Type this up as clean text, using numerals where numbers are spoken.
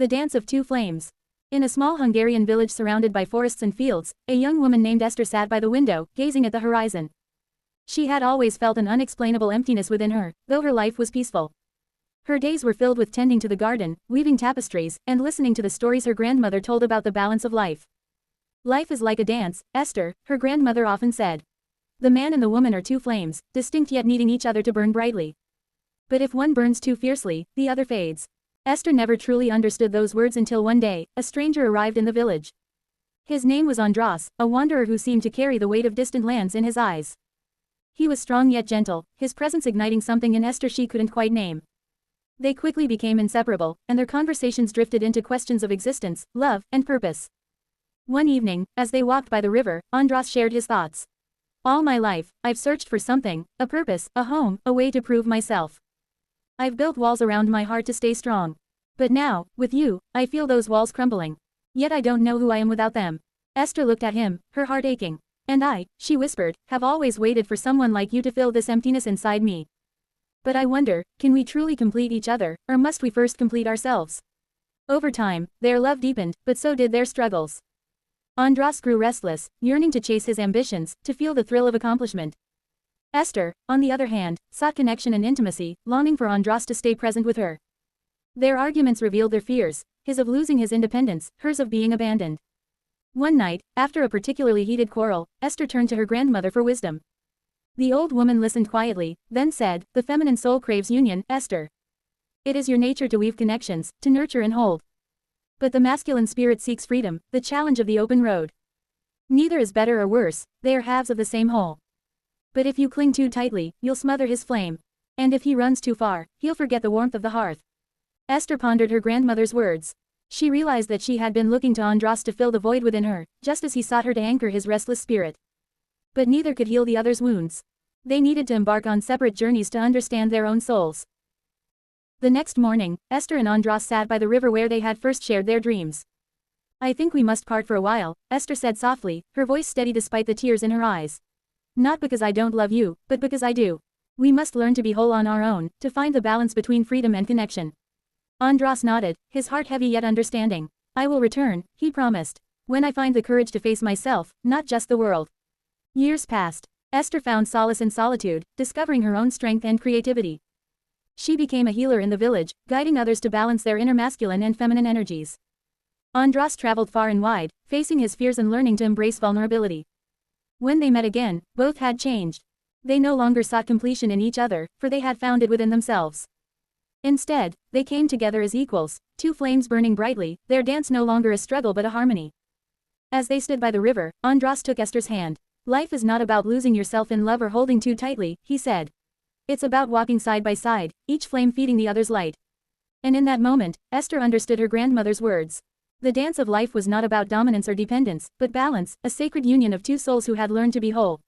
The Dance of Two Flames. In a small Hungarian village surrounded by forests and fields, a young woman named Esther sat by the window, gazing at the horizon. She had always felt an unexplainable emptiness within her, though her life was peaceful. Her days were filled with tending to the garden, weaving tapestries, and listening to the stories her grandmother told about the balance of life. Life is like a dance, Esther, her grandmother often said. The man and the woman are two flames, distinct yet needing each other to burn brightly. But if one burns too fiercely, the other fades. Esther never truly understood those words until one day, a stranger arrived in the village. His name was Andras, a wanderer who seemed to carry the weight of distant lands in his eyes. He was strong yet gentle, his presence igniting something in Esther she couldn't quite name. They quickly became inseparable, and their conversations drifted into questions of existence, love, and purpose. One evening, as they walked by the river, Andras shared his thoughts. All my life, I've searched for something, a purpose, a home, a way to prove myself. I've built walls around my heart to stay strong. But now, with you, I feel those walls crumbling. Yet I don't know who I am without them. Esther looked at him, her heart aching. And I, she whispered, have always waited for someone like you to fill this emptiness inside me. But I wonder, can we truly complete each other, or must we first complete ourselves? Over time, their love deepened, but so did their struggles. Andras grew restless, yearning to chase his ambitions, to feel the thrill of accomplishment. Esther, on the other hand, sought connection and intimacy, longing for Andras to stay present with her. Their arguments revealed their fears, his of losing his independence, hers of being abandoned. One night, after a particularly heated quarrel, Esther turned to her grandmother for wisdom. The old woman listened quietly, then said, the feminine soul craves union, Esther. It is your nature to weave connections, to nurture and hold. But the masculine spirit seeks freedom, the challenge of the open road. Neither is better or worse, they are halves of the same whole. But if you cling too tightly, you'll smother his flame. And if he runs too far, he'll forget the warmth of the hearth. Esther pondered her grandmother's words. She realized that she had been looking to Andras to fill the void within her, just as he sought her to anchor his restless spirit. But neither could heal the other's wounds. They needed to embark on separate journeys to understand their own souls. The next morning, Esther and Andras sat by the river where they had first shared their dreams. I think we must part for a while, Esther said softly, her voice steady despite the tears in her eyes. Not because I don't love you, but because I do. We must learn to be whole on our own, to find the balance between freedom and connection. Andras nodded, his heart heavy yet understanding. I will return, he promised. When I find the courage to face myself, not just the world. Years passed. Esther found solace in solitude, discovering her own strength and creativity. She became a healer in the village, guiding others to balance their inner masculine and feminine energies. Andras traveled far and wide, facing his fears and learning to embrace vulnerability. When they met again, both had changed. They no longer sought completion in each other, for they had found it within themselves. Instead, they came together as equals, two flames burning brightly, their dance no longer a struggle but a harmony. As they stood by the river, Andras took Esther's hand. Life is not about losing yourself in love or holding too tightly, he said. It's about walking side by side, each flame feeding the other's light. And in that moment, Esther understood her grandmother's words. The dance of life was not about dominance or dependence, but balance, a sacred union of two souls who had learned to be whole.